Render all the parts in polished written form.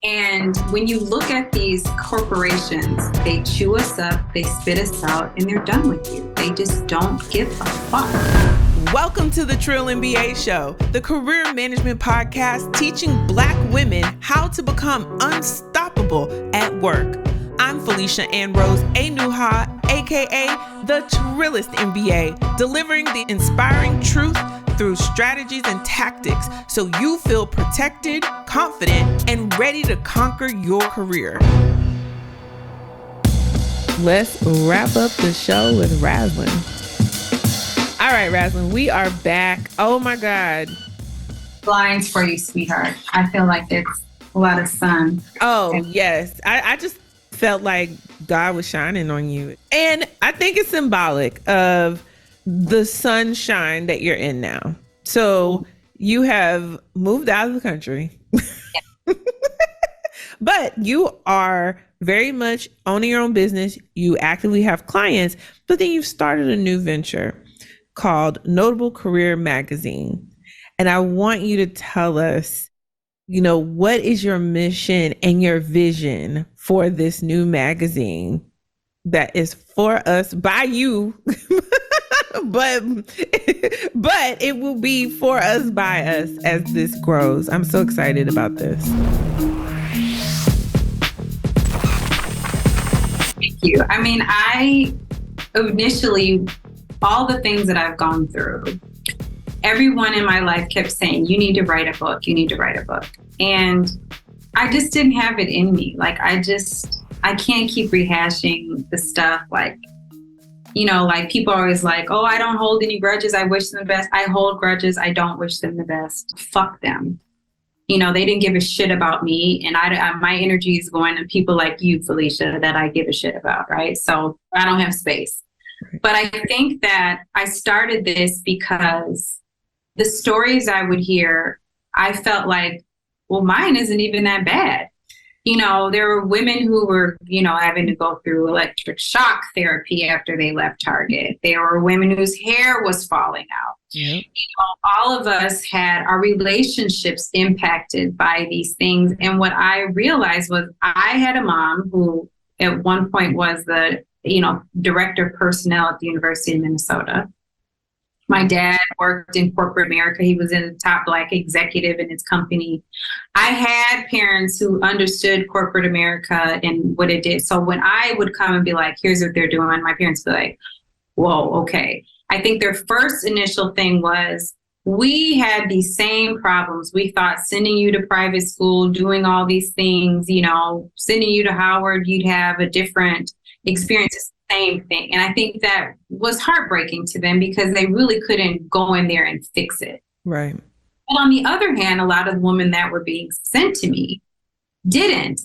And when you look at these corporations, they chew us up, they spit us out, and they're done with you. They just don't give a fuck. Welcome to the 𝗙𝗠𝗟𝗃𝗃 Show, the career management podcast teaching Black women how to become unstoppable at work. I'm 𝗙𝗪cia 𝗀𝗄𝗃, aka the Trillest MBA, delivering the inspiring truth through strategies and tactics so you feel protected, confident, and ready to conquer your career. Let's wrap up the show with Raslyn. All right, Raslyn, we are back. Oh my God. Blinds for you, sweetheart. I feel like it's a lot of sun. Oh, yes. I just felt like God was shining on you. And I think it's symbolic of the sunshine that you're in now. So you have moved out of the country, but you are very much owning your own business. You actively have clients, but then you've started a new venture called Notable Career Magazine. And I want you to tell us, what is your mission and your vision for this new magazine that is for us, by you, but it will be for us, by us as this grows. I'm so excited about this. Thank you. I mean, I initially, all the things that I've gone through, everyone in my life kept saying, you need to write a book, you need to write a book. And I just didn't have it in me. Like, I can't keep rehashing the stuff. Like people are always like, oh, I don't hold any grudges. I wish them the best. I hold grudges. I don't wish them the best. Fuck them. They didn't give a shit about me. And my energy is going to people like you, 𝗙𝗪cia, that I give a shit about, right? So I don't have space. But I think that I started this because the stories I would hear, I felt like, well, mine isn't even that bad. There were women who were, having to go through electric shock therapy after they left Target. There were women whose hair was falling out. Yep. All of us had our relationships impacted by these things. And what I realized was I had a mom who at one point was the, director of personnel at the University of Minnesota. My dad worked in corporate America. He was in the top Black executive in his company. I had parents who understood corporate America and what it did. So when I would come and be like, here's what they're doing, my parents would be like, whoa, okay. I think their first initial thing was, we had these same problems. We thought sending you to private school, doing all these things, sending you to Howard, you'd have a different experience. It's the same thing. And I think that was heartbreaking to them because they really couldn't go in there and fix it. Right. But on the other hand, a lot of women that were being sent to me didn't.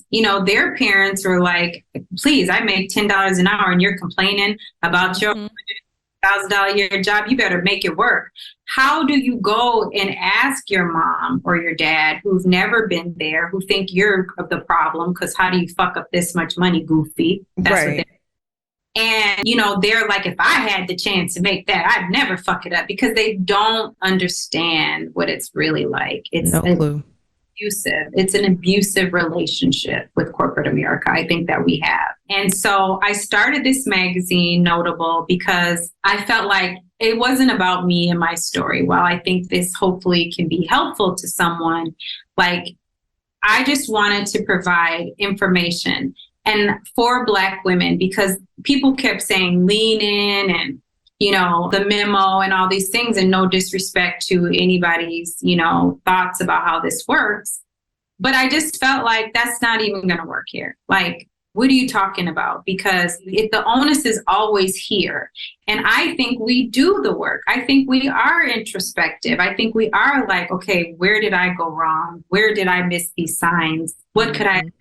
Their parents were like, please, I make $10 an hour and you're complaining about your $1,000 a year job. You better make it work. How do you go and ask your mom or your dad who've never been there, who think you're the problem? Because how do you fuck up this much money, goofy? That's right. What and, they're like, if I had the chance to make that, I'd never fuck it up, because they don't understand what it's really like. It's no clue. Abusive. It's an abusive relationship with corporate America, I think, that we have. And so I started this magazine, Notable, because I felt like it wasn't about me and my story. While I think this hopefully can be helpful to someone, like, I just wanted to provide information and for Black women, because people kept saying lean in and, the memo and all these things, and no disrespect to anybody's, thoughts about how this works. But I just felt like that's not even going to work here. Like, what are you talking about? Because the onus is always here. And I think we do the work. I think we are introspective. I think we are like, okay, where did I go wrong? Where did I miss these signs? What could I have done?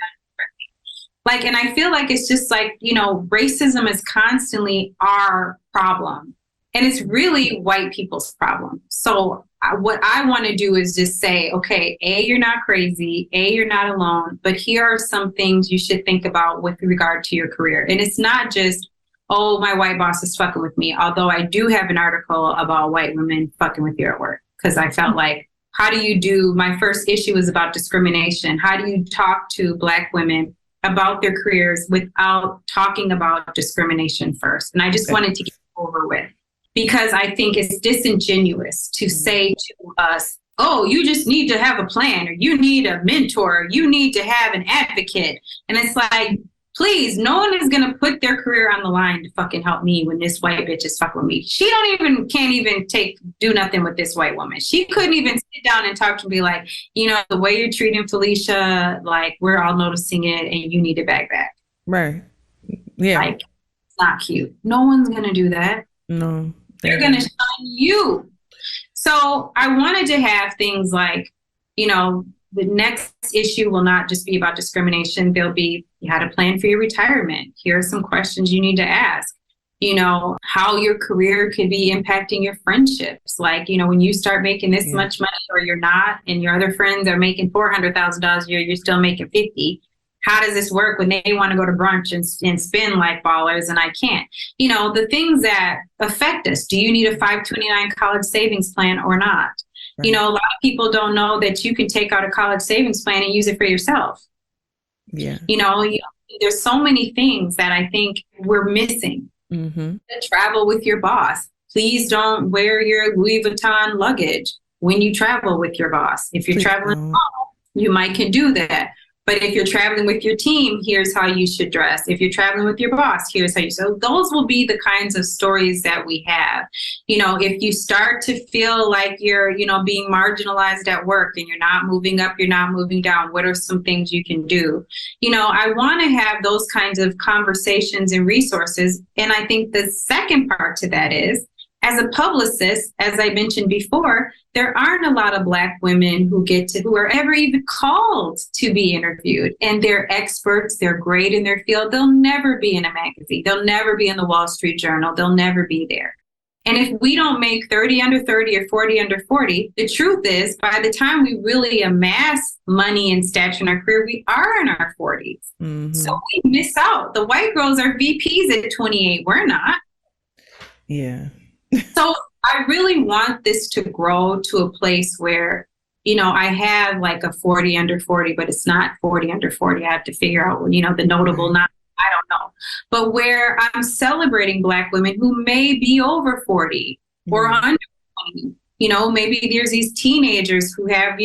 Like, and I feel like it's just like, racism is constantly our problem. And it's really white people's problem. So what I want to do is just say, okay, A, you're not crazy. A, you're not alone. But here are some things you should think about with regard to your career. And it's not just, oh, my white boss is fucking with me. Although I do have an article about white women fucking with you at work, because I felt like, How do you my first issue was about discrimination. How do you talk to Black women about their careers without talking about discrimination first? And I just wanted to get it over with, because I think it's disingenuous to say to us, oh, you just need to have a plan, or you need a mentor, or you need to have an advocate. And it's like, please, no one is going to put their career on the line to fucking help me when this white bitch is fucking with me. She can't even do nothing with this white woman. She couldn't even sit down and talk to me like, the way you're treating 𝗙𝗪cia, like, we're all noticing it and you need to back. Right. Yeah. Like, it's not cute. No one's going to do that. No. They're going to shun you. So I wanted to have things like, the next issue will not just be about discrimination. There'll be, you had a plan for your retirement. Here are some questions you need to ask. How your career could be impacting your friendships. Like, when you start making this much money, or you're not, and your other friends are making $400,000 a year, you're still making 50. How does this work when they want to go to brunch and spend like ballers and I can't? The things that affect us. Do you need a 529 college savings plan or not? Right. A lot of people don't know that you can take out a college savings plan and use it for yourself. Yeah. There's so many things that I think we're missing. Mm-hmm. Travel with your boss. Please don't wear your Louis Vuitton luggage when you travel with your boss. If you're traveling alone, you might can do that. But if you're traveling with your team, here's how you should dress. If you're traveling with your boss, here's how you. So those will be the kinds of stories that we have. If you start to feel like you're, being marginalized at work and you're not moving up, you're not moving down, what are some things you can do? I want to have those kinds of conversations and resources. And I think the second part to that is, as a publicist, as I mentioned before, there aren't a lot of Black women who are ever even called to be interviewed. And they're experts, they're great in their field. They'll never be in a magazine. They'll never be in the Wall Street Journal. They'll never be there. And if we don't make 30 under 30 or 40 under 40, the truth is, by the time we really amass money and stature in our career, we are in our 40s. Mm-hmm. So we miss out. The white girls are VPs at 28. We're not. Yeah. So I really want this to grow to a place where, I have like a 40 under 40, but it's not 40 under 40. I have to figure out, the notable, not, I don't know. But where I'm celebrating Black women who may be over 40 or under 20. Maybe there's these teenagers who have,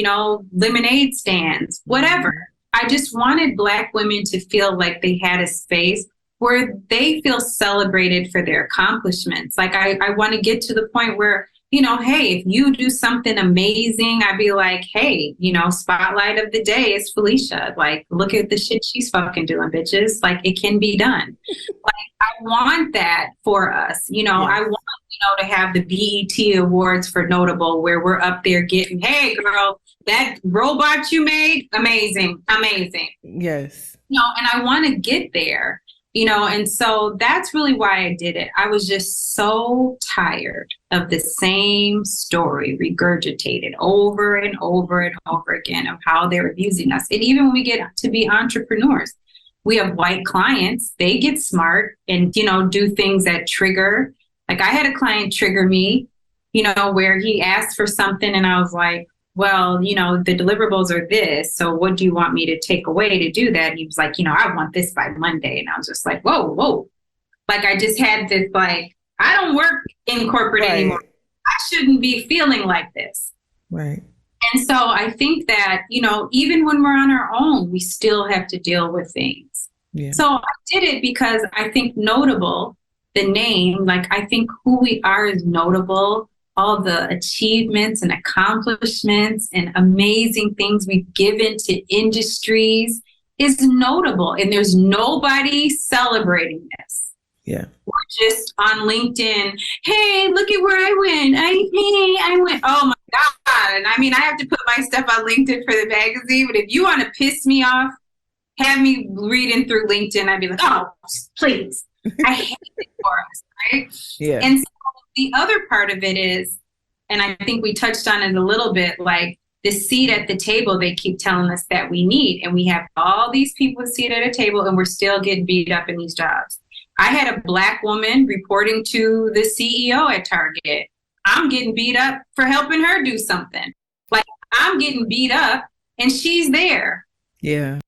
lemonade stands, whatever. I just wanted Black women to feel like they had a space where they feel celebrated for their accomplishments. Like I want to get to the point where, hey, if you do something amazing, I'd be like, hey, spotlight of the day is 𝗙𝗪cia. Like, look at the shit she's fucking doing, bitches. Like, it can be done. Like, I want that for us. Yes. I want, to have the BET Awards for Notable, where we're up there getting, hey, girl, that robot you made, amazing. Yes. And I want to get there. And so that's really why I did it. I was just so tired of the same story regurgitated over and over and over again of how they're abusing us. And even when we get to be entrepreneurs, we have white clients, they get smart and, do things that trigger. Like I had a client trigger me, where he asked for something and I was like, well, the deliverables are this. So what do you want me to take away to do that? And he was like, I want this by Monday. And I was just like, whoa. Like I just had this, like, I don't work in corporate anymore. I shouldn't be feeling like this. Right. And so I think that, even when we're on our own, we still have to deal with things. Yeah. So I did it because I think Notable, the name, like I think who we are is notable. All the achievements and accomplishments and amazing things we've given to industries is notable. And there's nobody celebrating this. Yeah. We're just on LinkedIn. Hey, look at where I went. I went. Oh my God. And I mean, I have to put my stuff on LinkedIn for the magazine, but if you want to piss me off, have me reading through LinkedIn. I'd be like, oh, please. I hate it for us, right? Yeah. And so the other part of it is, and I think we touched on it a little bit, like the seat at the table they keep telling us that we need. And we have all these people seated at a table and we're still getting beat up in these jobs. I had a Black woman reporting to the CEO at Target. I'm getting beat up for helping her do something. Like, I'm getting beat up and she's there. Yeah.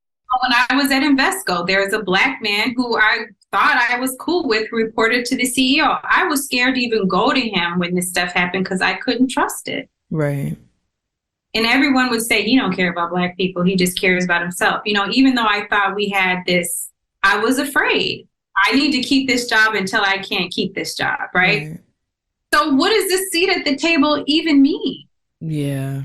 When I was at Invesco, there's a Black man who I thought I was cool with who reported to the CEO. I was scared to even go to him when this stuff happened because I couldn't trust it. Right. And everyone would say, he don't care about Black people. He just cares about himself. You know, even though I thought we had this, I was afraid. I need to keep this job until I can't keep this job, right? So what does this seat at the table even mean? Yeah.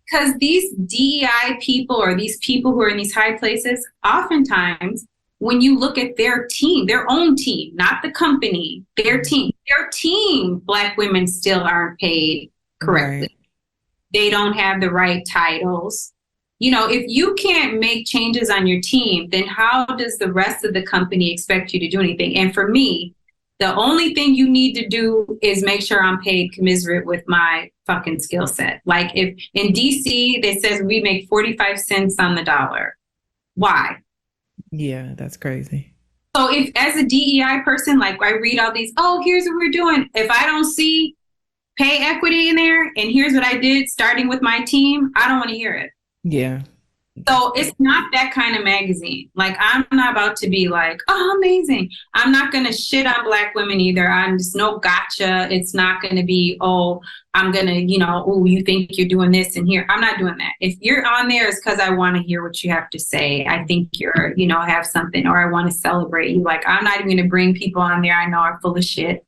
Because these DEI people or these people who are in these high places, oftentimes when you look at their team, their own team, not the company, their team, Black women still aren't paid correctly. Right. They don't have the right titles. You know, if you can't make changes on your team, then how does the rest of the company expect you to do anything? And for me, the only thing you need to do is make sure I'm paid commensurate with my fucking skill set. Like if in DC, they says we make 45 cents on the dollar. Why? Yeah, that's crazy. So if as a DEI person, like I read all these, oh, here's what we're doing. If I don't see pay equity in there and here's what I did starting with my team, I don't want to hear it. Yeah. So it's not that kind of magazine. Like, I'm not about to be like, oh, amazing. I'm not going to shit on Black women either. I'm just no gotcha. It's not going to be, oh, I'm going to, you know, oh, you think you're doing this and here. I'm not doing that. If you're on there, it's because I want to hear what you have to say. I think you're, you know, have something, or I want to celebrate you. Like, I'm not even going to bring people on there I know are full of shit.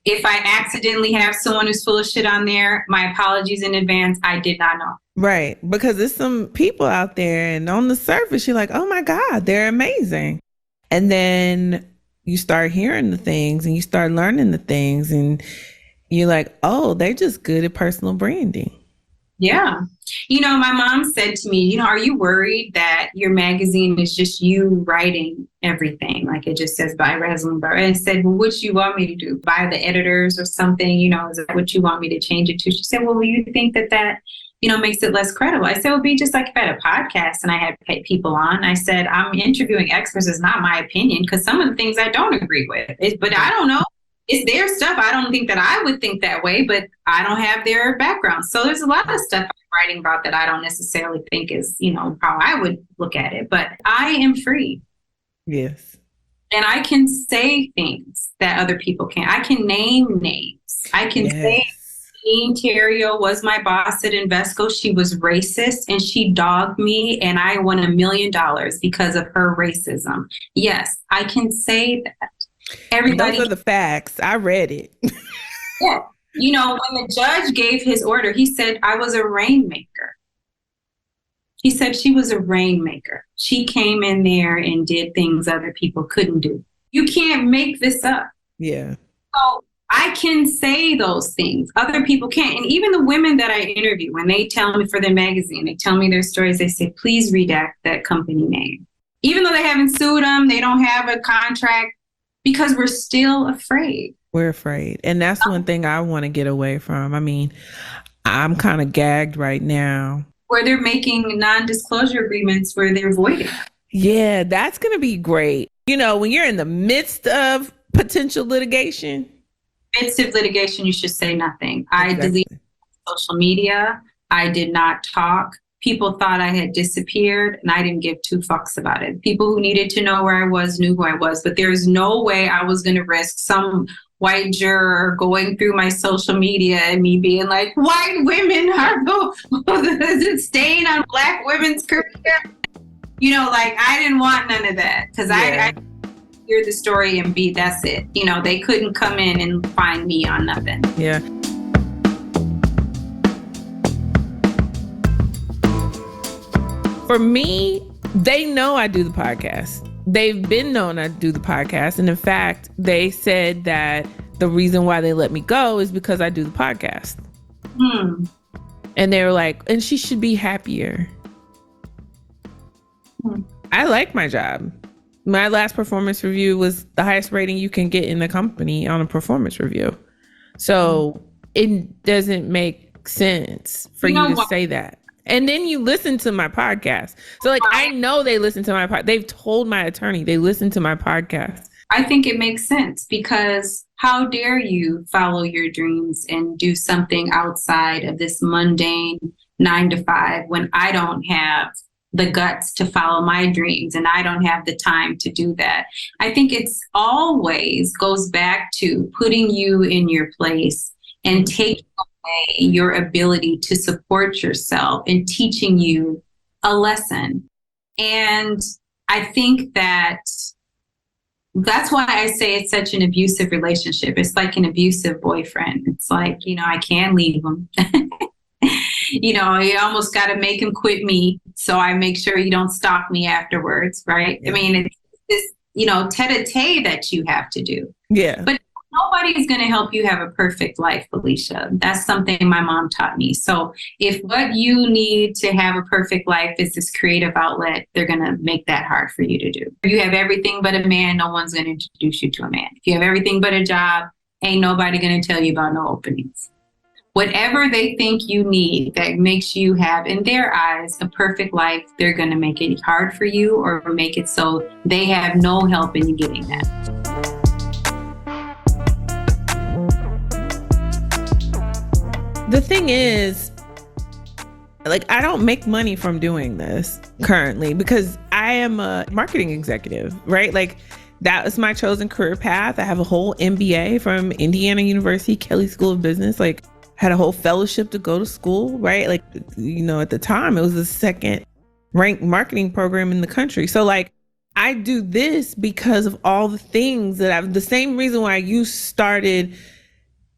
If I accidentally have someone who's full of shit on there, my apologies in advance. I did not know. Right. Because there's some people out there and on the surface, you're like, oh my God, they're amazing. And then you start hearing the things and you start learning the things and you're like, oh, they're just good at personal branding. Yeah. You know, my mom said to me, you know, are you worried that your magazine is just you writing everything? Like it just says by Raslyn C. And I said, well, what do you want me to do? Buy the editors or something? You know, is that what you want me to change it to? She said, well, you think that, you know, makes it less credible? I said, it would be just like if I had a podcast and I had people on. I said, I'm interviewing experts. It's not my opinion because some of the things I don't agree with. But I don't know. It's their stuff. I don't think that I would think that way, but I don't have their background. So there's a lot of stuff I'm writing about that I don't necessarily think is, you know, how I would look at it. But I am free. Yes. And I can say things that other people can't. I can name names. I can say 𝗙𝗠𝗟𝗃𝗃 was my boss at Invesco. She was racist and she dogged me and I won $1 million because of her racism. Yes, I can say that. Everybody, those are the facts. I read it. Yeah. You know, when the judge gave his order, he said, I was a rainmaker. He said she was a rainmaker. She came in there and did things other people couldn't do. You can't make this up. Yeah. So I can say those things. Other people can't. And even the women that I interview, when they tell me for their magazine, they tell me their stories, they say, please redact that company name. Even though they haven't sued them, they don't have a contract, because we're still afraid. We're afraid. And that's one thing I want to get away from. I mean, I'm kind of gagged right now. Where they're making non-disclosure agreements where they're voiding. Yeah, that's going to be great. You know, when you're in the midst of potential litigation. Midst of litigation, you should say nothing. Exactly. I deleted social media. I did not talk. People thought I had disappeared and I didn't give two fucks about it. People who needed to know where I was knew who I was, but there is no way I was going to risk some white juror going through my social media and me being like, white women are staying on Black women's career. You know, like I didn't want none of that because I hear the story and that's it. You know, they couldn't come in and find me on nothing. Yeah. For me, they know I do the podcast. They've been known I do the podcast. And in fact, they said that the reason why they let me go is because I do the podcast. And they were like, and she should be happier. I like my job. My last performance review was the highest rating you can get in the company on a performance review. So it doesn't make sense for you to say that. And then you listen to my podcast. So like, I know they listen to my podcast. They've told my attorney they listen to my podcast. I think it makes sense because how dare you follow your dreams and do something outside of this mundane 9 to 5 when I don't have the guts to follow my dreams and I don't have the time to do that. I think it's always goes back to putting you in your place and taking away your ability to support yourself and teaching you a lesson. And I think that's why I say it's such an abusive relationship. It's like an abusive boyfriend. It's like, I can't leave him. You almost got to make him quit me. So I make sure you don't stalk me afterwards. Right. Yeah. I mean, it's this, tete-a-tete that you have to do. Yeah. But nobody's going to help you have a perfect life, 𝗙𝗏. That's something my mom taught me. So if what you need to have a perfect life is this creative outlet, they're going to make that hard for you to do. If you have everything but a man, no one's going to introduce you to a man. If you have everything but a job, ain't nobody going to tell you about no openings. Whatever they think you need that makes you have, in their eyes, a perfect life, they're going to make it hard for you or make it so they have no help in you getting that. The thing is, I don't make money from doing this currently because I am a marketing executive, right? That was my chosen career path. I have a whole MBA from Indiana University, Kelley School of Business, had a whole fellowship to go to school, right? At the time, it was the second ranked marketing program in the country. So I do this because of all the things that the same reason why you started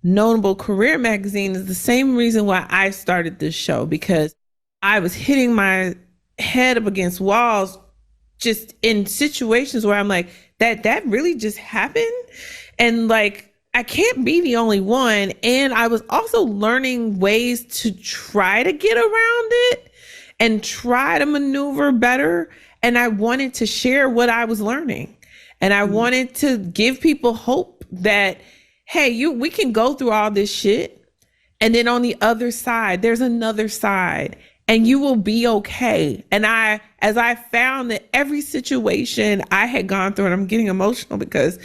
Notable Career Magazine is the same reason why I started this show, because I was hitting my head up against walls just in situations where I'm like, that really just happened? And I can't be the only one. And I was also learning ways to try to get around it and try to maneuver better. And I wanted to share what I was learning. And I wanted to give people hope that, hey, we can go through all this shit. And then on the other side, there's another side and you will be okay. And as I found that every situation I had gone through, and I'm getting emotional because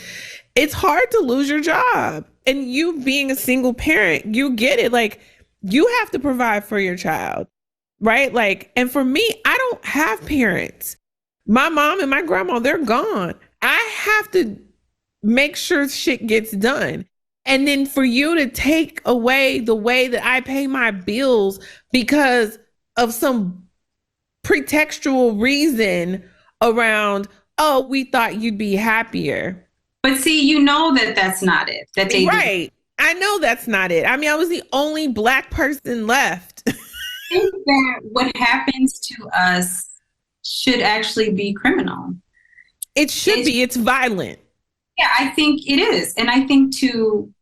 it's hard to lose your job. And you being a single parent, you get it. You have to provide for your child, right? And for me, I don't have parents. My mom and my grandma, they're gone. I have to make sure shit gets done. And then for you to take away the way that I pay my bills because of some pretextual reason around, oh, we thought you'd be happier. But see, that's not it. Right. I know that's not it. I mean, I was the only Black person left. I think that what happens to us should actually be criminal. It should be. It's violent. Yeah, I think it is. And I think to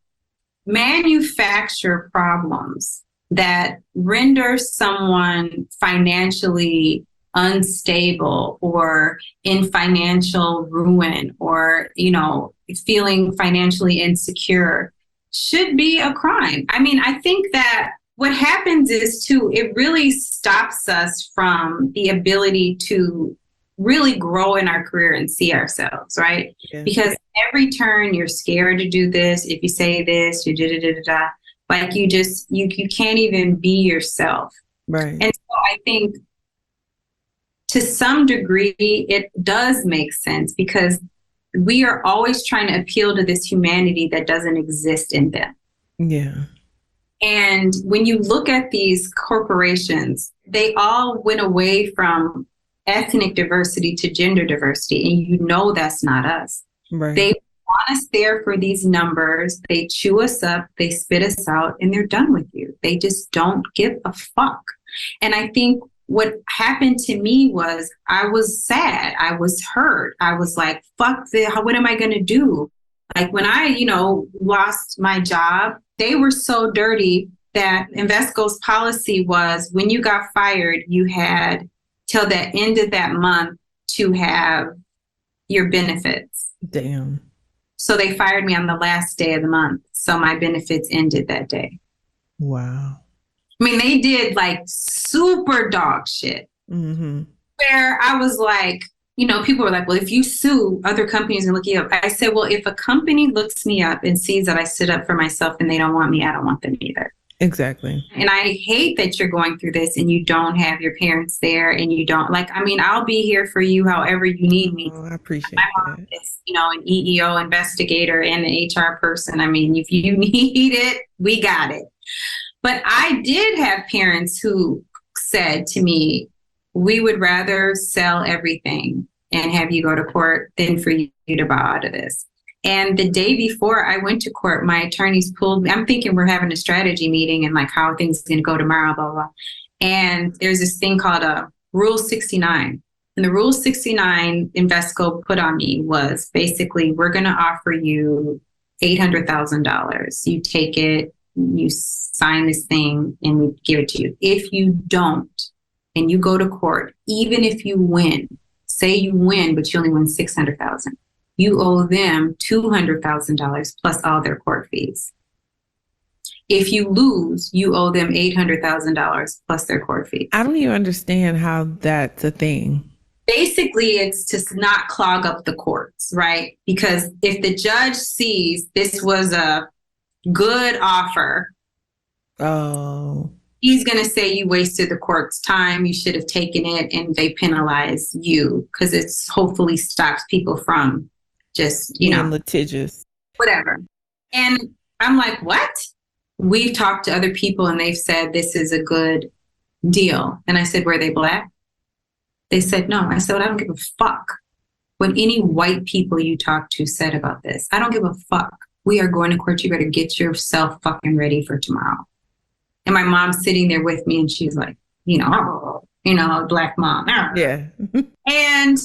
manufacture problems that render someone financially unstable or in financial ruin or, feeling financially insecure should be a crime. I mean, I think that what happens is too, it really stops us from the ability to really grow in our career and see ourselves, right? Yeah. Because every turn you're scared to do this. If you say this, you da-da-da-da-da. You can't even be yourself. Right. And so I think to some degree, it does make sense because we are always trying to appeal to this humanity that doesn't exist in them. Yeah. And when you look at these corporations, they all went away from ethnic diversity to gender diversity. And that's not us. Right. They want us there for these numbers. They chew us up, they spit us out, and they're done with you. They just don't give a fuck. And I think what happened to me was I was sad. I was hurt. I was like, fuck this. What am I going to do? When I, lost my job, they were so dirty that Invesco's policy was when you got fired, you had till the end of that month to have your benefits. Damn. So they fired me on the last day of the month. So my benefits ended that day. Wow. I mean, they did super dog shit. Mm-hmm. Where I was like, people were like, well, if you sue, other companies are looking up. I said, well, if a company looks me up and sees that I stood up for myself and they don't want me, I don't want them either. Exactly. And I hate that you're going through this and you don't have your parents there and you don't I'll be here for you however you need me. Oh, I appreciate My mom that. is, an EEO investigator and an HR person. If you need it, we got it. But I did have parents who said to me, we would rather sell everything and have you go to court than for you to bow out of this. And the day before I went to court, my attorneys pulled me. I'm thinking we're having a strategy meeting and how things are going to go tomorrow, blah, blah, blah. And there's this thing called a Rule 69. And the Rule 69 Invesco put on me was basically, we're going to offer you $800,000. You take it, you sign this thing, and we give it to you. If you don't, and you go to court, even if you win, say you win, but you only win $600,000, you owe them $200,000 plus all their court fees. If you lose, you owe them $800,000 plus their court fees. I don't even understand how that's a thing. Basically, it's to not clog up the courts, right? Because if the judge sees this was a good offer, he's going to say you wasted the court's time, you should have taken it, and they penalize you because it's hopefully stops people from just, being litigious. Whatever. And I'm like, what? We've talked to other people and they've said this is a good deal. And I said, were they Black? They said no. I said, well, I don't give a fuck what any white people you talk to said about this. I don't give a fuck. We are going to court. You better get yourself fucking ready for tomorrow. And my mom's sitting there with me and she's like, Black mom. Yeah. And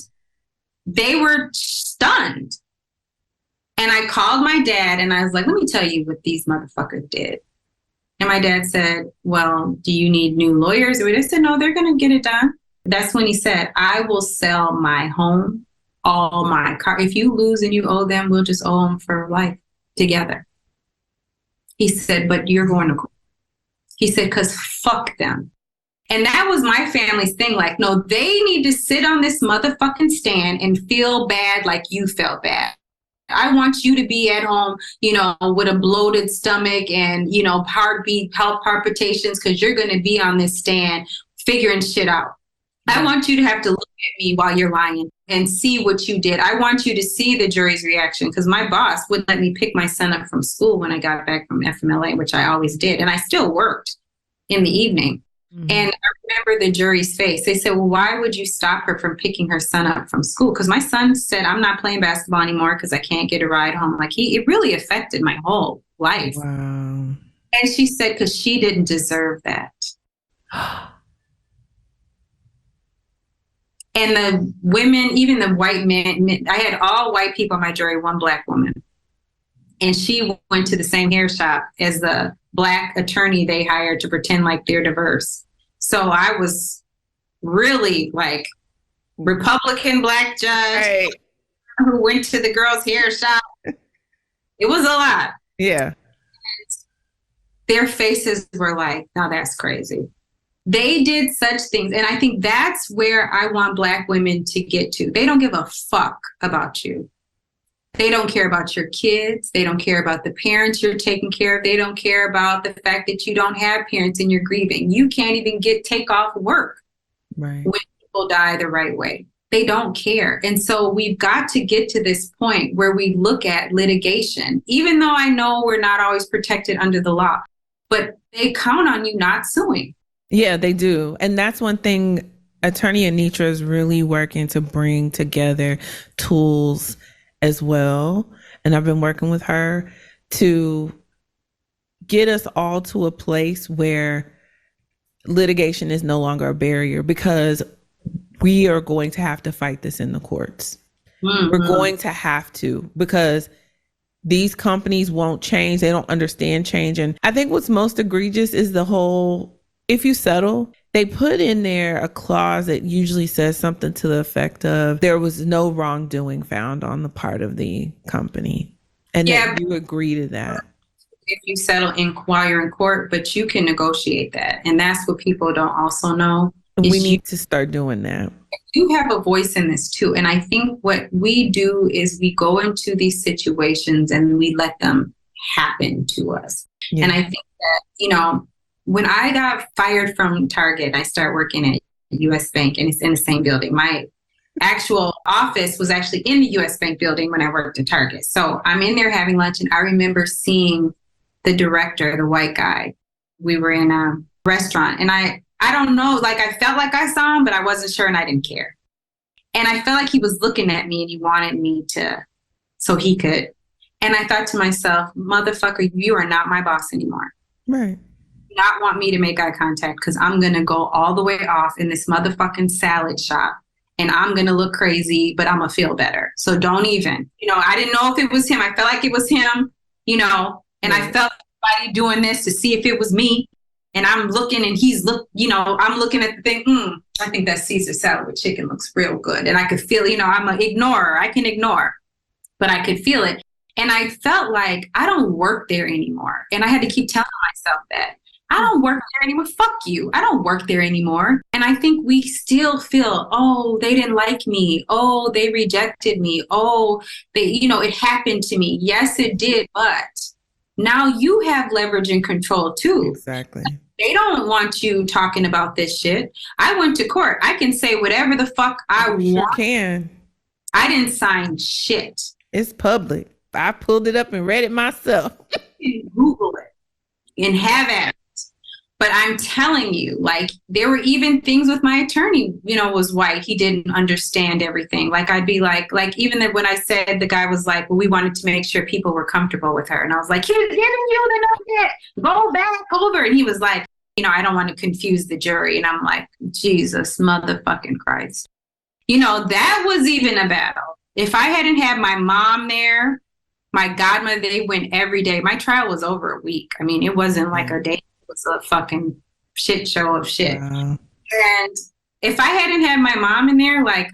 they were stunned. And I called my dad and I was like, let me tell you what these motherfuckers did. And my dad said, well, do you need new lawyers? Or they said, no, they're going to get it done. That's when he said, I will sell my home, all my car. If you lose and you owe them, we'll just owe them for life together. He said, but you're going to court. He said, because fuck them. And that was my family's thing. Like, no, they need to sit on this motherfucking stand and feel bad like you felt bad. I want you to be at home, with a bloated stomach and, heartbeat, palpitations, because you're going to be on this stand figuring shit out. I want you to have to look at me while you're lying and see what you did. I want you to see the jury's reaction, because my boss wouldn't let me pick my son up from school when I got back from FMLA, which I always did. And I still worked in the evening. Mm-hmm. And I remember the jury's face. They said, well, why would you stop her from picking her son up from school? Because my son said, I'm not playing basketball anymore because I can't get a ride home. It really affected my whole life. Wow. And she said, because she didn't deserve that. And the women, even the white men, I had all white people on my jury, one Black woman. And she went to the same hair shop as the Black attorney they hired to pretend like they're diverse. So I was really Republican Black judge who went to the girl's hair shop. It was a lot. Yeah. Their faces were like, now that's crazy. They did such things. And I think that's where I want Black women to get to. They don't give a fuck about you. They don't care about your kids. They don't care about the parents you're taking care of. They don't care about the fact that you don't have parents and you're grieving. You can't even take off work when people die the right way. They don't care. And so we've got to get to this point where we look at litigation, even though I know we're not always protected under the law, but they count on you not suing. Yeah, they do. And that's one thing Attorney Anitra is really working to bring together tools as well. And I've been working with her to get us all to a place where litigation is no longer a barrier, because we are going to have to fight this in the courts. Mm-hmm. We're going to have to, because these companies won't change. They don't understand change. And I think what's most egregious is the whole, if you settle, they put in there a clause that usually says something to the effect of there was no wrongdoing found on the part of the company. And that you agree to that. If you settle while you're in court, but you can negotiate that. And that's what people don't also know. We need to start doing that. You have a voice in this too. And I think what we do is we go into these situations and we let them happen to us. Yeah. And I think that, when I got fired from Target, I started working at US Bank, and it's in the same building. My actual office was actually in the US Bank building when I worked at Target. So I'm in there having lunch, and I remember seeing the director, the white guy. We were in a restaurant, and I don't know, like I felt like I saw him, but I wasn't sure, and I didn't care. And I felt like he was looking at me and he wanted me to, so he could. And I thought to myself, motherfucker, you are not my boss anymore. Right. Not want me to make eye contact, because I'm going to go all the way off in this motherfucking salad shop, and I'm going to look crazy, but I'm going to feel better. So don't even, I didn't know if it was him. I felt like it was him, and right. I felt somebody doing this to see if it was me. And I'm looking, and I'm looking at the thing. I think that Caesar salad with chicken looks real good. And I could feel, I'm an ignorer. I can ignore, but I could feel it. And I felt like I don't work there anymore. And I had to keep telling myself that. I don't work there anymore. Fuck you. I don't work there anymore. And I think we still feel, oh, they didn't like me. Oh, they rejected me. Oh, it happened to me. Yes, it did. But now you have leverage and control too. Exactly. They don't want you talking about this shit. I went to court. I can say whatever the fuck I want. Sure can. I didn't sign shit. It's public. I pulled it up and read it myself. Google it and have at it. But I'm telling you, like, there were even things with my attorney, was white. He didn't understand everything. Like, I'd be like even when I said, the guy was like, well, we wanted to make sure people were comfortable with her. And I was like, he's giving you the nugget. Go back over. And he was like, I don't want to confuse the jury. And I'm like, Jesus motherfucking Christ. That was even a battle. If I hadn't had my mom there, my godmother, they went every day. My trial was over a week. I mean, it wasn't like a day. It was a fucking shit show of shit. And if I hadn't had my mom in there, like,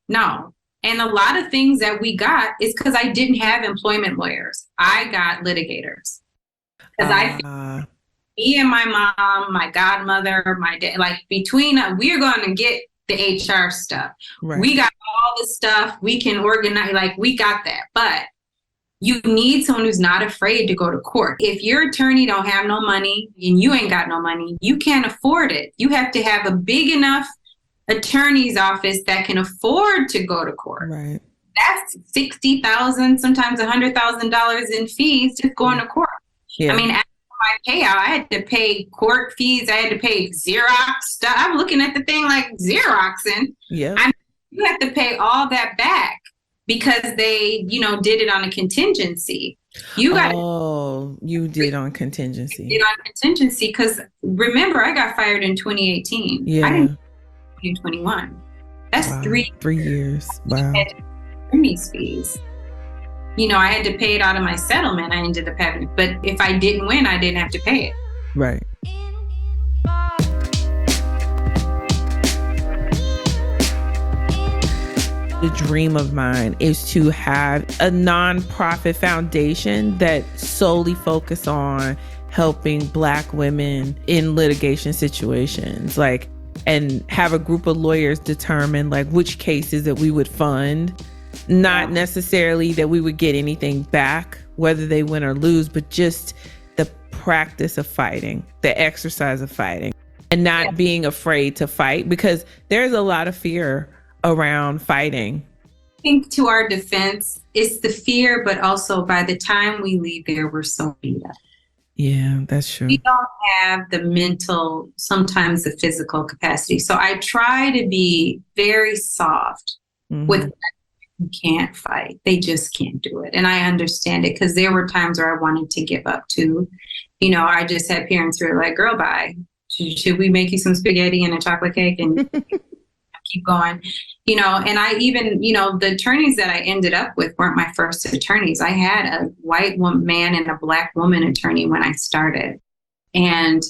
no. And a lot of things that we got is because I didn't have employment lawyers. I got litigators. Because me and my mom, my godmother, my dad, like between us, we're going to get the HR stuff. Right. We got all the stuff. We can organize, like we got that. But you need someone who's not afraid to go to court. If your attorney don't have no money and you ain't got no money, you can't afford it. You have to have a big enough attorney's office that can afford to go to court. Right. That's $60,000, sometimes $100,000 in fees just going to court. Yeah. I mean, after my payout, I had to pay court fees. I had to pay Xerox stuff. I'm looking at the thing like Xeroxing. Yeah. You have to pay all that back. Because they, did it on a contingency. You did on contingency. Did on contingency because remember, I got fired in 2018. Yeah. I didn't 2021. That's 3 years. Wow. Attorney's fees. I had to pay it out of my settlement. I ended up having, but if I didn't win, I didn't have to pay it. Right. The dream of mine is to have a nonprofit foundation that solely focus on helping Black women in litigation situations, and have a group of lawyers determine which cases that we would fund, not necessarily that we would get anything back, whether they win or lose, but just the practice of fighting, the exercise of fighting, and not being afraid to fight, because there's a lot of fear around fighting. I think to our defense, it's the fear, but also by the time we leave there, we're so beat up. Yeah, that's true. We don't have the mental, sometimes the physical capacity. So I try to be very soft with who can't fight. They just can't do it. And I understand it because there were times where I wanted to give up too. I just had parents who were like, girl, bye. Should we make you some spaghetti and a chocolate cake? And keep going, and I even, the attorneys that I ended up with weren't my first attorneys. I had a white man and a Black woman attorney when I started. And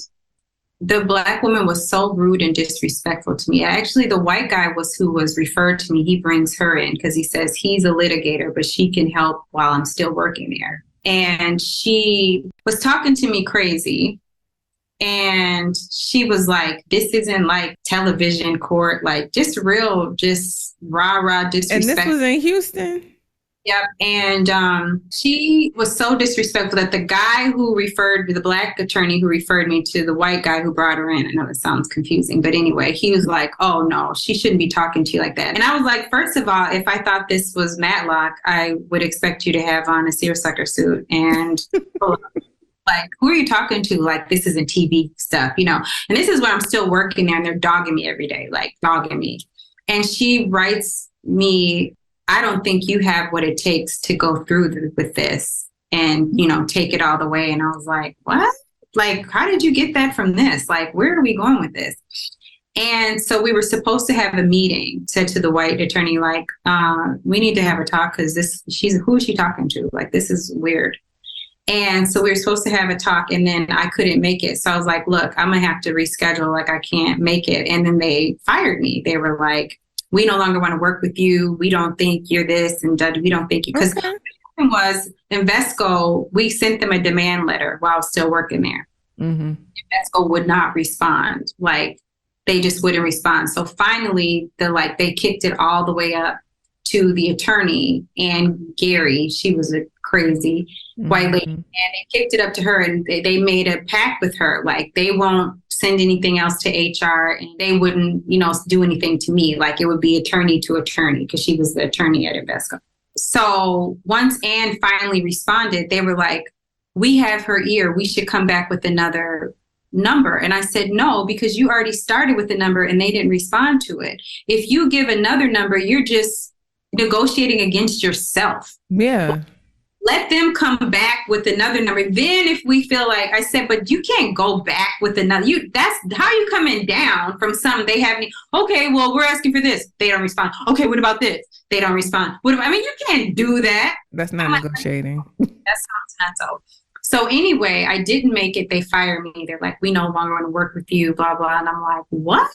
the Black woman was so rude and disrespectful to me. Actually, the white guy who was referred to me. He brings her in because he says he's a litigator, but she can help while I'm still working there. And she was talking to me crazy. And she was like, this isn't like television court, just rah-rah disrespect. And this was in Houston? Yep. And she was so disrespectful that the black attorney who referred me to the white guy who brought her in, I know it sounds confusing, but anyway, he was like, oh no, she shouldn't be talking to you like that. And I was like, first of all, if I thought this was Matlock, I would expect you to have on a seersucker suit and like, who are you talking to? Like, this isn't TV stuff, you know? And this is where I'm still working there and they're dogging me every day, like dogging me. And she writes me, I don't think you have what it takes to go through with this and, you know, take it all the way. And I was like, what? Like, how did you get that from this? Like, where are we going with this? And so we were supposed to have a meeting, said to the white attorney, like, we need to have a talk because who is she talking to? Like, this is weird. And so we were supposed to have a talk and then I couldn't make it. So I was like, look, I'm going to have to reschedule. Like, I can't make it. And then they fired me. They were like, we no longer want to work with you. We don't think you're this and we don't think you. Because what happened was Invesco, we sent them a demand letter while I was still working there. Mm-hmm. Invesco would not respond. Like, they just wouldn't respond. So finally, they kicked it all the way up to the attorney and Gary. She was a crazy white lady. And they kicked it up to her and they made a pact with her. Like, they won't send anything else to HR and they wouldn't, you know, do anything to me. Like, it would be attorney to attorney because she was the attorney at Invesco. So once Anne finally responded, they were like, we have her ear. We should come back with another number. And I said, no, because you already started with the number and they didn't respond to it. If you give another number, you're just negotiating against yourself. Yeah. Let them come back with another number. Then if we feel like, I said, but you can't go back with another. That's how you coming down from some they haven't. Okay, well, we're asking for this. They don't respond. Okay, what about this? They don't respond. You can't do that. That's not negotiating. That sounds nuts. So anyway, I didn't make it. They fired me. They're like, we no longer want to work with you, blah, blah. And I'm like, what?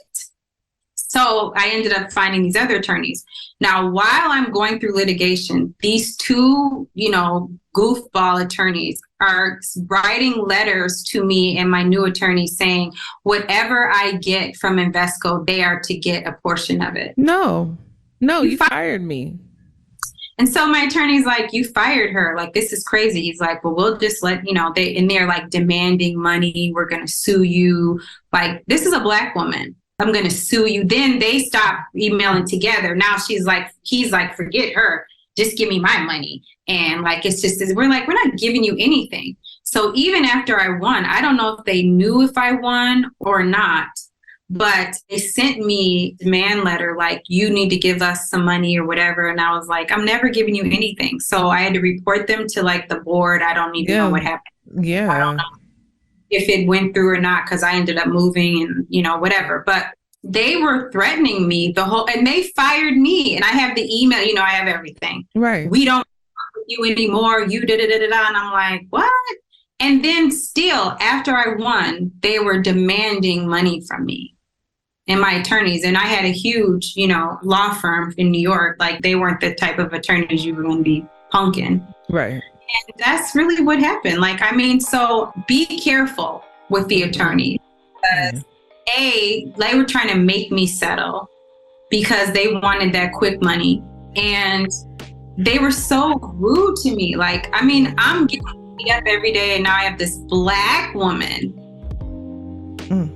So I ended up finding these other attorneys. Now, while I'm going through litigation, these two, you know, goofball attorneys are writing letters to me and my new attorney saying, whatever I get from Invesco, they are to get a portion of it. No, you fired me. And so my attorney's like, you fired her. Like, this is crazy. He's like, well, we'll just they're like demanding money. We're going to sue you. Like, this is a Black woman. I'm going to sue you. Then they stop emailing together. Now he's like, forget her. Just give me my money. And like, it's just, we're not giving you anything. So even after I won, I don't know if they knew if I won or not, but they sent me a demand letter, like, you need to give us some money or whatever. And I was like, I'm never giving you anything. So I had to report them to like the board. I don't even know what happened. Yeah. I don't know if it went through or not, because I ended up moving and, you know, whatever. But they were threatening me and they fired me. And I have the email, you know, I have everything. Right. We don't work with you anymore. You da-da-da-da-da. And I'm like, what? And then still, after I won, they were demanding money from me and my attorneys. And I had a huge, you know, law firm in New York. Like, they weren't the type of attorneys you were going to be punking. Right. And that's really what happened. Like, I mean, so be careful with the attorneys. Because they were trying to make me settle because they wanted that quick money. And they were so rude to me. Like, I mean, I'm getting beat up every day and now I have this Black woman.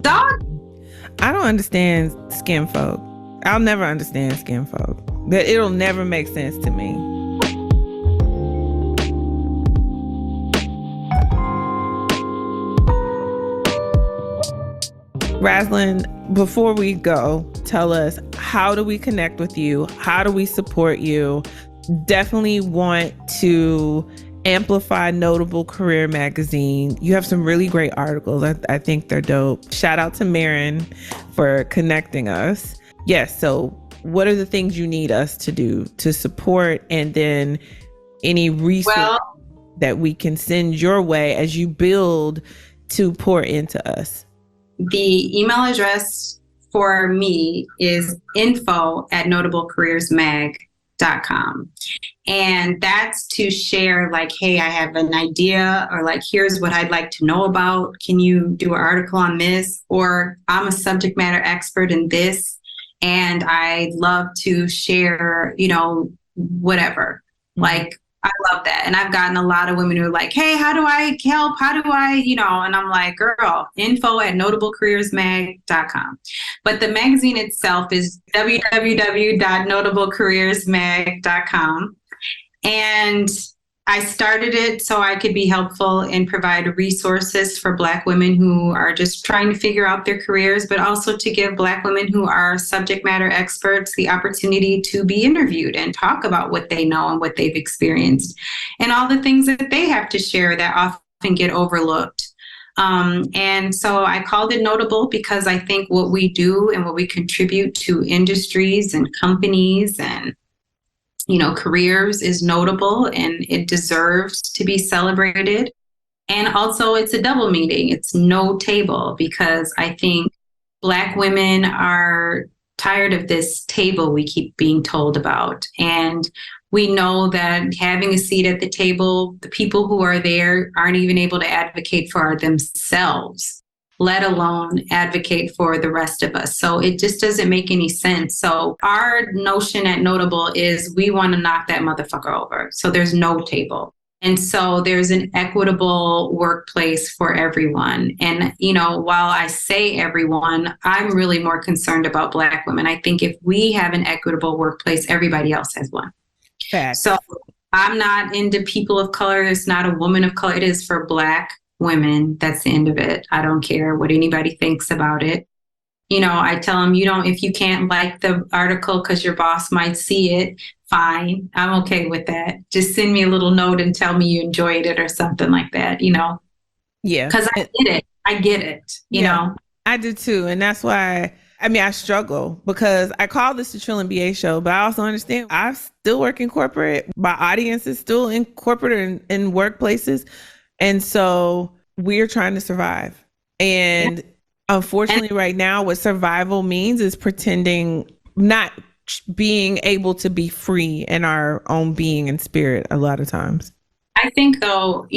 Dog. I don't understand skin folk. I'll never understand skin folk. It'll never make sense to me. Raslyn, before we go, tell us, how do we connect with you? How do we support you? Definitely want to amplify Notable Career Magazine. You have some really great articles. I think they're dope. Shout out to Marin for connecting us. Yes, so what are the things you need us to do to support, and then any resource that we can send your way as you build to pour into us? The email address for me is info@notablecareersmag.com. And that's to share, like, hey, I have an idea, or like, here's what I'd like to know about. Can you do an article on this? Or I'm a subject matter expert in this, and I'd love to share, you know, whatever. Like, I love that. And I've gotten a lot of women who are like, hey, how do I help? How do I, and I'm like, girl, info@notablecareersmag.com. But the magazine itself is www.notablecareersmag.com. And I started it so I could be helpful and provide resources for Black women who are just trying to figure out their careers, but also to give Black women who are subject matter experts the opportunity to be interviewed and talk about what they know and what they've experienced and all the things that they have to share that often get overlooked. And so I called it Notable because I think what we do and what we contribute to industries and companies and careers is notable and it deserves to be celebrated. And also it's a double meaning. It's no table because I think Black women are tired of this table we keep being told about. And we know that having a seat at the table, the people who are there aren't even able to advocate for themselves, let alone advocate for the rest of us. So it just doesn't make any sense. So our notion at Notable is we want to knock that motherfucker over. So there's no table. And so there's an equitable workplace for everyone. And, while I say everyone, I'm really more concerned about Black women. I think if we have an equitable workplace, everybody else has one. Fact. So I'm not into people of color. It's not a woman of color. It is for Black women. That's the end of it. I don't care what anybody thinks about it. I tell them, if you can't like the article because your boss might see it, fine. I'm okay with that. Just send me a little note and tell me you enjoyed it or something like that, Yeah. Because I get it. I get it, you know. I do too. And that's why, I struggle because I call this the 𝗙𝗟𝗃 show, but I also understand I still work in corporate. My audience is still in corporate and in workplaces. And so we're trying to survive. And unfortunately, right now, what survival means is pretending not being able to be free in our own being and spirit a lot of times. I think, though,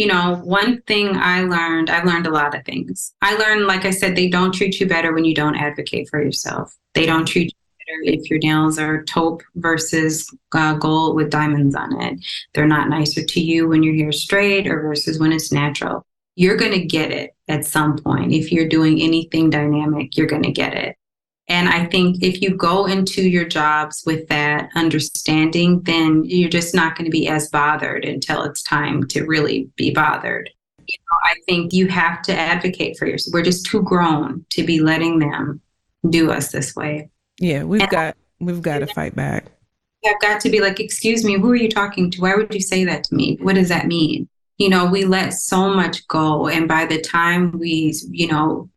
one thing I've learned a lot of things. I learned, like I said, they don't treat you better when you don't advocate for yourself. They don't treat you better if your nails are taupe versus gold with diamonds on it. They're not nicer to you when your hair's straight or versus when it's natural. You're going to get it at some point. If you're doing anything dynamic, you're going to get it. And I think if you go into your jobs with that understanding, then you're just not going to be as bothered until it's time to really be bothered. I think you have to advocate for yourself. We're just too grown to be letting them do us this way. Yeah, we've got to fight back. I've got to be like, excuse me, who are you talking to? Why would you say that to me? What does that mean? We let so much go. And by the time we,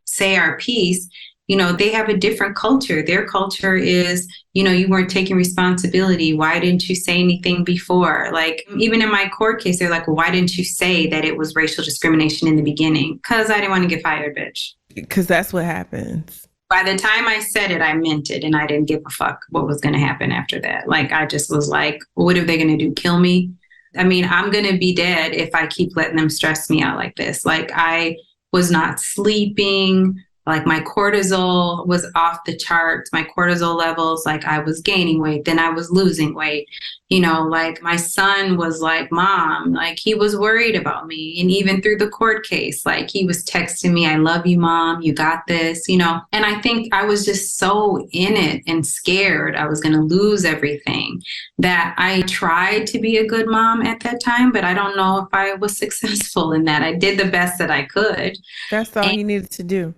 say our piece, they have a different culture. Their culture is, you weren't taking responsibility. Why didn't you say anything before? Like, even in my court case, they're like, well, why didn't you say that it was racial discrimination in the beginning? Because I didn't want to get fired, bitch. Because that's what happens. By the time I said it, I meant it. And I didn't give a fuck what was going to happen after that. Like, I just was like, what are they going to do? Kill me? I'm going to be dead if I keep letting them stress me out like this. Like, I was not sleeping. Like, my cortisol was off the charts, my cortisol levels, like I was gaining weight, then I was losing weight. Like my son was like, Mom, like he was worried about me. And even through the court case, like he was texting me, I love you, Mom, you got this, And I think I was just so in it and scared I was going to lose everything that I tried to be a good mom at that time, but I don't know if I was successful in that. I did the best that I could. That's all you needed to do.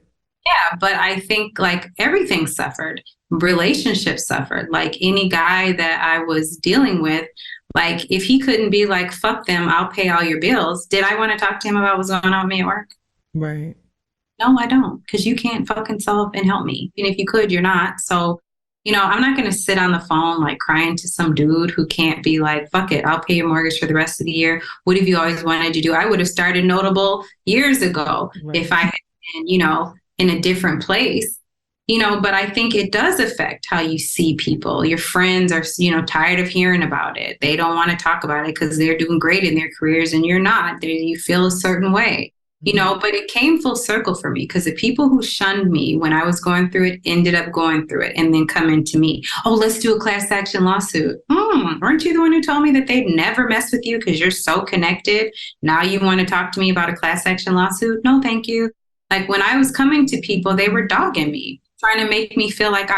Yeah, but I think like everything suffered. Relationships suffered. Like any guy that I was dealing with, like if he couldn't be like, fuck them, I'll pay all your bills. Did I want to talk to him about what's going on with me at work? Right. No, I don't. Because you can't fucking solve and help me. And if you could, you're not. So, I'm not going to sit on the phone like crying to some dude who can't be like, fuck it, I'll pay your mortgage for the rest of the year. What have you always wanted to do? I would have started Notable years ago if I had been, in a different place, but I think it does affect how you see people. Your friends are, tired of hearing about it. They don't want to talk about it because they're doing great in their careers and you're not. You feel a certain way. you know, but it came full circle for me because the people who shunned me when I was going through it ended up going through it and then coming to me. Oh, let's do a class action lawsuit. Weren't you the one who told me that they'd never mess with you because you're so connected? Now you want to talk to me about a class action lawsuit? No, thank you. Like when I was coming to people, they were dogging me, trying to make me feel like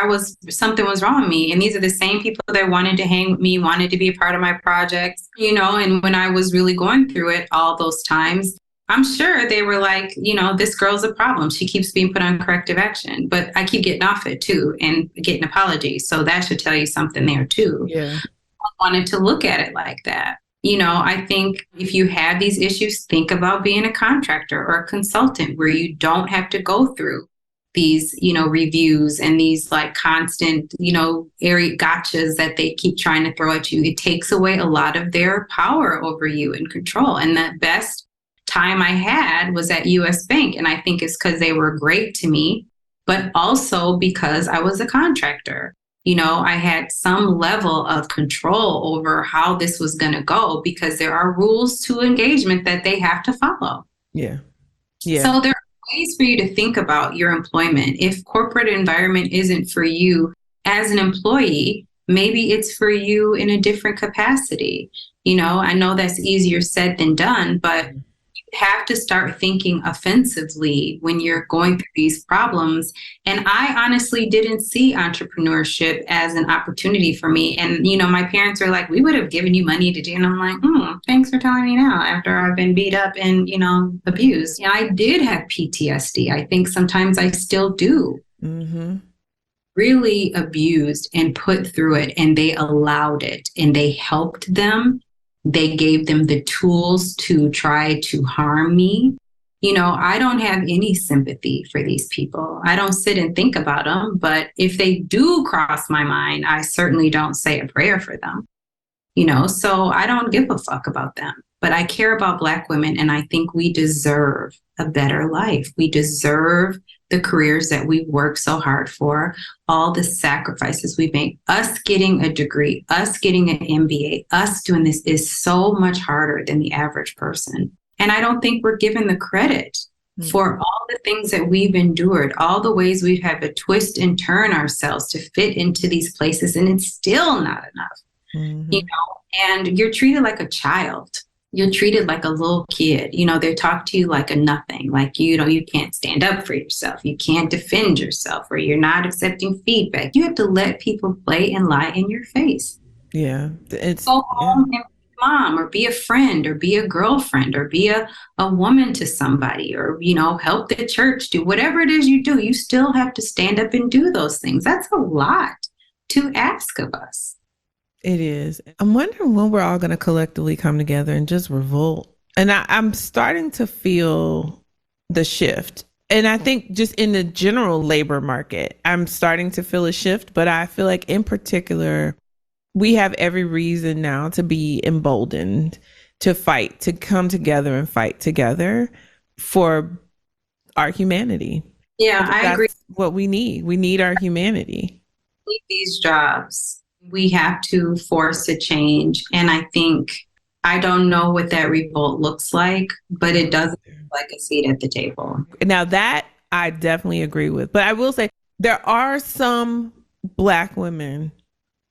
something was wrong with me. And these are the same people that wanted to hang with me, wanted to be a part of my projects, you know, and when I was really going through it all those times, I'm sure they were like, you know, this girl's a problem. She keeps being put on corrective action, but I keep getting off it too and getting apologies. So that should tell you something there too. Yeah. I wanted to look at it like that. You know, I think if you have these issues, think about being a contractor or a consultant where you don't have to go through these, you know, reviews and these like constant, you know, airy gotchas that they keep trying to throw at you. It takes away a lot of their power over you and control. And the best time I had was at US Bank. And I think it's because they were great to me, but also because I was a contractor. You know, I had some level of control over how this was going to go because there are rules to engagement that they have to follow. Yeah. Yeah. So there are ways for you to think about your employment. If corporate environment isn't for you as an employee, maybe it's for you in a different capacity. You know, I know that's easier said than done, but have to start thinking offensively when you're going through these problems. And I honestly didn't see entrepreneurship as an opportunity for me. And, you know, my parents were like, we would have given you money to do. And I'm like, thanks for telling me now after I've been beat up and, you know, abused. And I did have PTSD. I think sometimes I still do. Mm-hmm. Really abused and put through it. And they allowed it and they helped them. They gave them the tools to try to harm me. You know, I don't have any sympathy for these people. I don't sit and think about them, but if they do cross my mind, I certainly don't say a prayer for them. You know, so I don't give a fuck about them, but I care about Black women. And I think we deserve a better life. We deserve the careers that we work so hard for, all the sacrifices we make. Us getting a degree, us getting an MBA, us doing this is so much harder than the average person. And I don't think we're given the credit for all the things that we've endured, all the ways we've had to twist and turn ourselves to fit into these places. And it's still not enough, you know, and you're treated like a child. You're treated like a little kid. You know, they talk to you like a nothing, like, you know, you can't stand up for yourself. You can't defend yourself, or you're not accepting feedback. You have to let people play and lie in your face. Yeah. Go home and be a mom, or be a friend, or be a girlfriend, or be a woman to somebody, or, you know, help the church do whatever it is you do. You still have to stand up and do those things. That's a lot to ask of us. It is. I'm wondering when we're all going to collectively come together and just revolt. And I'm starting to feel the shift. And I think just in the general labor market, I'm starting to feel a shift. But I feel like in particular, we have every reason now to be emboldened, to fight, to come together and fight together for our humanity. Yeah, I agree. What we need. We need our humanity. We need these jobs. We have to force a change. And I think, I don't know what that revolt looks like, but it does look like a seat at the table. Now that I definitely agree with. But I will say there are some Black women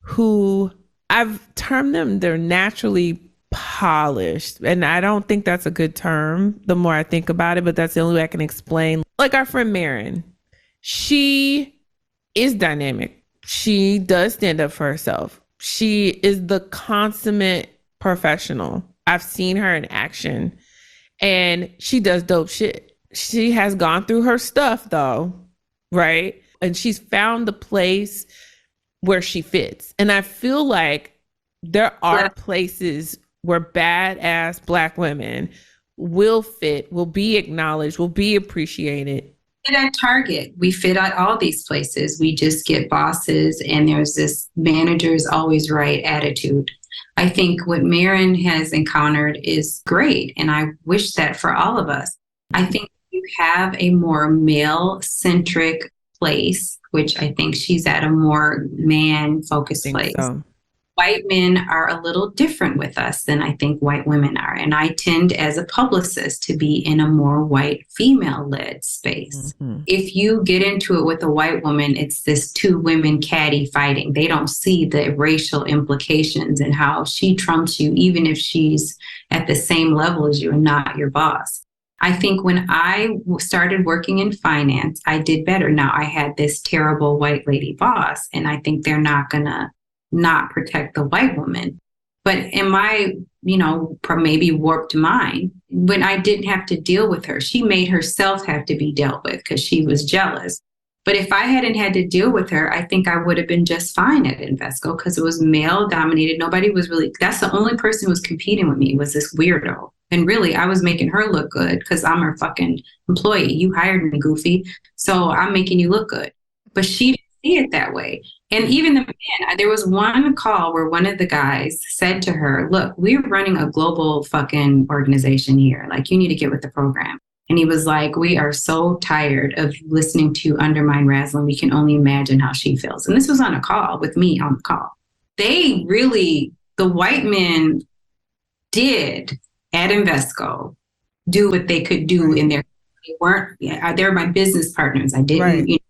who I've termed them, they're naturally polished. And I don't think that's a good term the more I think about it, but that's the only way I can explain. Like our friend Marin, she is dynamic. She does stand up for herself. She is the consummate professional. I've seen her in action and she does dope shit. She has gone through her stuff though, right? And she's found the place where she fits. And I feel like there are places where badass Black women will fit, will be acknowledged, will be appreciated. Fit at Target. We fit at all these places. We just get bosses and there's this manager's always right attitude. I think what Marin has encountered is great. And I wish that for all of us. I think you have a more male-centric place, which I think she's at a more man-focused place. So. white men are a little different with us than I think white women are. And I tend, as a publicist, to be in a more white female-led space. Mm-hmm. If you get into it with a white woman, it's this two women catty fighting. They don't see the racial implications and how she trumps you, even if she's at the same level as you and not your boss. I think when I started working in finance, I did better. Now, I had this terrible white lady boss, and I think they're not going to not protect the white woman. But in my, maybe warped mind, when I didn't have to deal with her, she made herself have to be dealt with because she was jealous. But if I hadn't had to deal with her, I think I would have been just fine at Invesco because it was male dominated. Nobody was really, that's the only person who was competing with me was this weirdo. And really, I was making her look good because I'm her fucking employee. You hired me, goofy. So I'm making you look good. But she didn't see it that way. And even the man, there was one call where one of the guys said to her, look, we're running a global fucking organization here. Like, you need to get with the program. And he was like, we are so tired of listening to you undermine Raslyn. We can only imagine how she feels. And this was on a call with me on the call. They really, the white men did at Invesco do what they could do in their, they're my business partners. I didn't, right.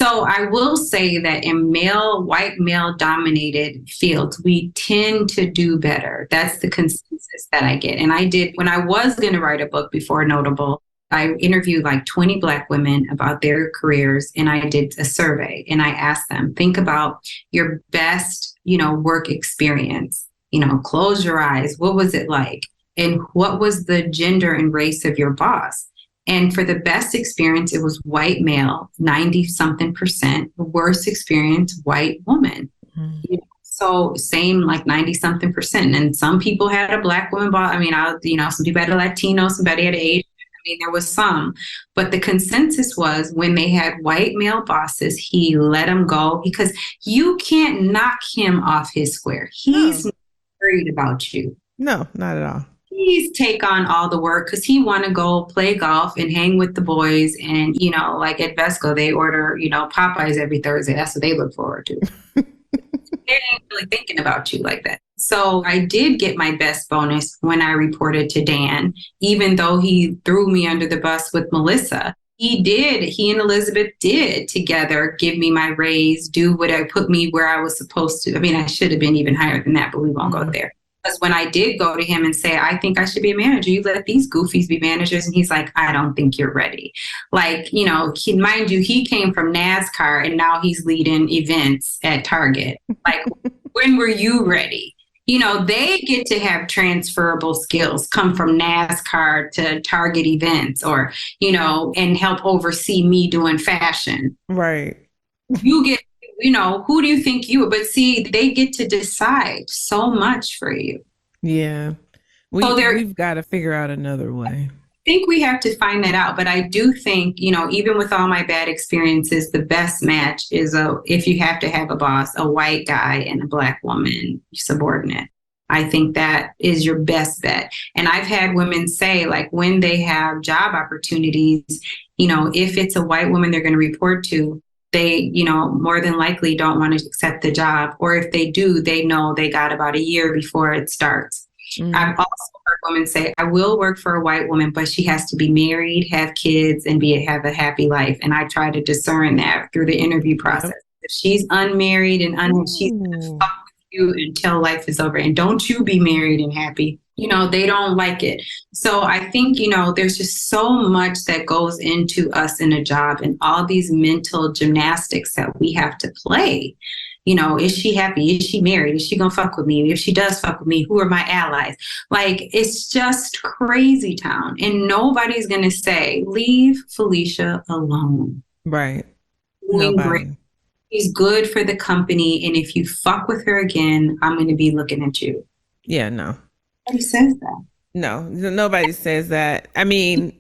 So I will say that in white male dominated fields, we tend to do better. That's the consensus that I get. And I did, when I was going to write a book before Notable, I interviewed like 20 Black women about their careers. And I did a survey and I asked them, think about your best, work experience, close your eyes. What was it like? And what was the gender and race of your boss? And for the best experience, it was white male, 90-something%. The worst experience, white woman. Mm-hmm. So same, like 90-something%. And some people had a Black woman boss. I mean, some people had a Latino, somebody had an Asian. I mean, there was some. But the consensus was when they had white male bosses, he let them go because you can't knock him off his square. He's not worried about you. No, not at all. Please take on all the work because he want to go play golf and hang with the boys. And, like at Vesco, they order, Popeyes every Thursday. That's what they look forward to. They ain't really thinking about you like that. So I did get my best bonus when I reported to Dan, even though he threw me under the bus with Melissa. He and Elizabeth did together give me my raise, put me where I was supposed to. I mean, I should have been even higher than that, but we won't go there. Because when I did go to him and say, I think I should be a manager, you let these goofies be managers. And he's like, I don't think you're ready. Like, mind you, he came from NASCAR and now he's leading events at Target. Like, when were you ready? They get to have transferable skills, come from NASCAR to Target events or, and help oversee me doing fashion. Right. You get who do you think you are? But see, they get to decide so much for you. Yeah. We've got to figure out another way. I think we have to find that out. But I do think, even with all my bad experiences, the best match is if you have to have a boss, a white guy and a Black woman subordinate. I think that is your best bet. And I've had women say, like, when they have job opportunities, if it's a white woman they're going to report to, they, more than likely don't want to accept the job. Or if they do, they know they got about a year before it starts. Mm-hmm. I've also heard women say, I will work for a white woman, but she has to be married, have kids, and have a happy life. And I try to discern that through the interview process. Yep. If she's unmarried and she's going to fuck with you until life is over. And don't you be married and happy. They don't like it. So I think, there's just so much that goes into us in a job and all these mental gymnastics that we have to play. Is she happy? Is she married? Is she going to fuck with me? If she does fuck with me, who are my allies? Like, it's just crazy town. And nobody's going to say, leave Felicia alone. Right. Nobody. She's good for the company. And if you fuck with her again, I'm going to be looking at you. Yeah, no. Nobody says that. No, nobody says that. I mean,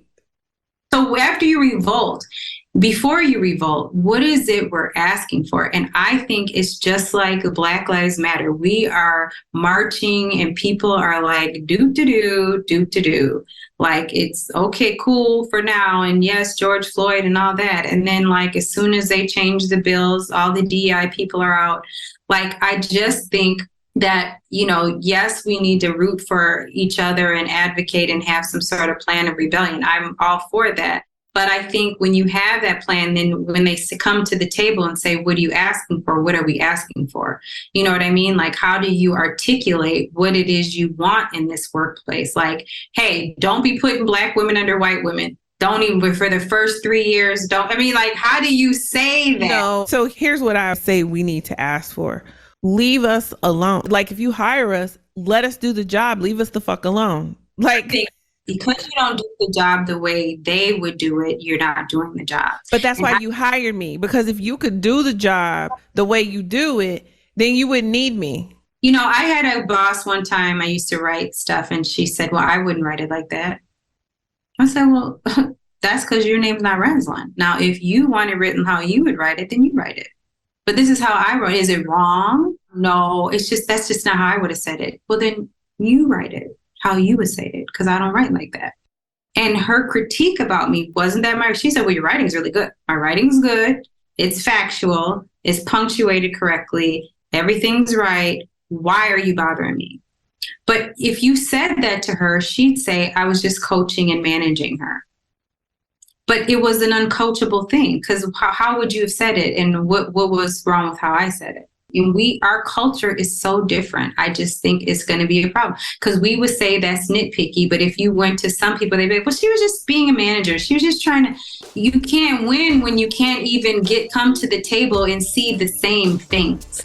so after you revolt, before you revolt, what is it we're asking for? And I think it's just like Black Lives Matter. We are marching and people are like, do. Like, it's okay, cool for now. And yes, George Floyd and all that. And then like, as soon as they change the bills, all the DEI people are out. Like, I just think that, yes, we need to root for each other and advocate and have some sort of plan of rebellion. I'm all for that. But I think when you have that plan, then when they come to the table and say, what are you asking for? What are we asking for? You know what I mean? Like, how do you articulate what it is you want in this workplace? Like, hey, don't be putting Black women under white women. Don't even for the first 3 years. How do you say that? No. So here's what I say we need to ask for. Leave us alone. Like, if you hire us, let us do the job. Leave us the fuck alone. Like, because you don't do the job the way they would do it, you're not doing the job. But that's why you hired me, because if you could do the job the way you do it, then you wouldn't need me. I had a boss one time, I used to write stuff, and she said, well, I wouldn't write it like that. I said, well, that's because your name's not Raslyn. Now, if you want it written how you would write it, then you write it. But this is how I wrote it. Is it wrong? No, that's just not how I would have said it. Well, then you write it how you would say it, because I don't write like that. And her critique about me wasn't that she said, well, your writing's really good. My writing's good. It's factual. It's punctuated correctly. Everything's right. Why are you bothering me? But if you said that to her, she'd say, I was just coaching and managing her. But it was an uncoachable thing, because how would you have said it? And what was wrong with how I said it? And our culture is so different. I just think it's going to be a problem, because we would say that's nitpicky. But if you went to some people, they'd be like, well, she was just being a manager. She was just you can't win when you can't even come to the table and see the same things.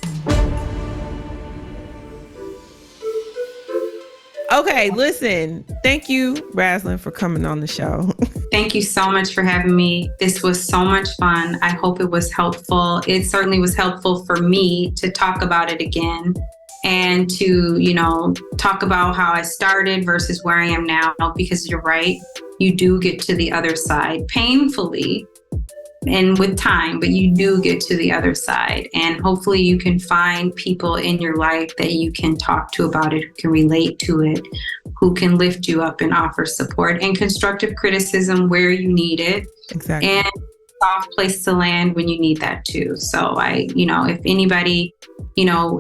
Okay, listen. Thank you, Raslyn, for coming on the show. Thank you so much for having me. This was so much fun. I hope it was helpful. It certainly was helpful for me to talk about it again and to, talk about how I started versus where I am now, because you're right. You do get to the other side painfully and with time, but you do get to the other side. And hopefully you can find people in your life that you can talk to about it, who can relate to it, who can lift you up and offer support and constructive criticism where you need it. Exactly. And a soft place to land when you need that too. So if anybody,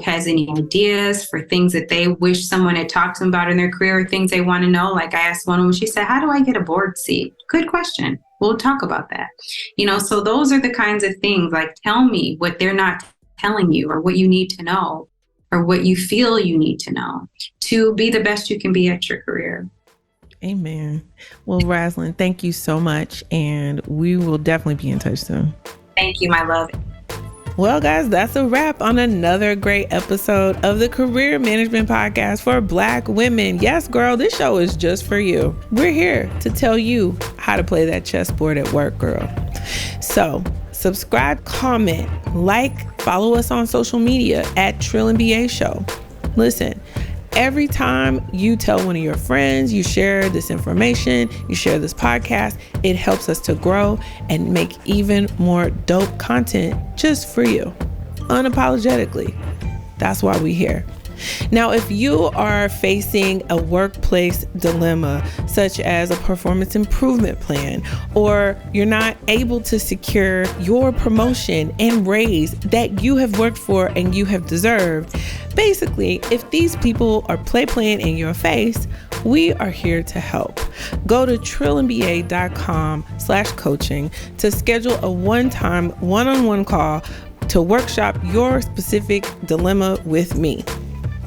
has any ideas for things that they wish someone had talked to them about in their career, or things they want to know, like I asked one woman, she said, how do I get a board seat? Good question. We'll talk about that. So those are the kinds of things, like, tell me what they're not telling you, or what you need to know, or what you feel you need to know to be the best you can be at your career. Amen. Well, Raslyn, thank you so much. And we will definitely be in touch soon. Thank you, my love. Well, guys, that's a wrap on another great episode of the Career Management Podcast for Black women. Yes, girl, this show is just for you. We're here to tell you how to play that chessboard at work, girl. So subscribe, comment, follow us on social media at 𝗙𝗏𝗃 Show. Listen, every time you tell one of your friends, you share this information, you share this podcast, it helps us to grow and make even more dope content just for you, unapologetically. That's why we're here. Now, if you are facing a workplace dilemma, such as a performance improvement plan, or you're not able to secure your promotion and raise that you have worked for and you have deserved, basically, if these people are playing in your face, we are here to help. Go to 𝗙𝗏𝗃.com/coaching to schedule a one-time one-on-one call to workshop your specific dilemma with me.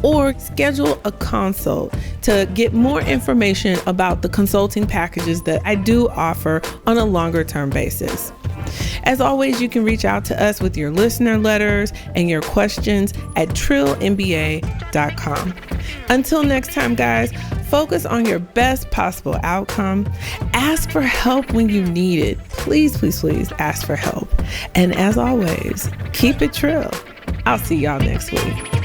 Or schedule a consult to get more information about the consulting packages that I do offer on a longer term basis. As always, you can reach out to us with your listener letters and your questions at 𝗙𝗏𝗃.com. Until next time, guys, focus on your best possible outcome. Ask for help when you need it. Please, please, please ask for help. And as always, keep it trill. I'll see y'all next week.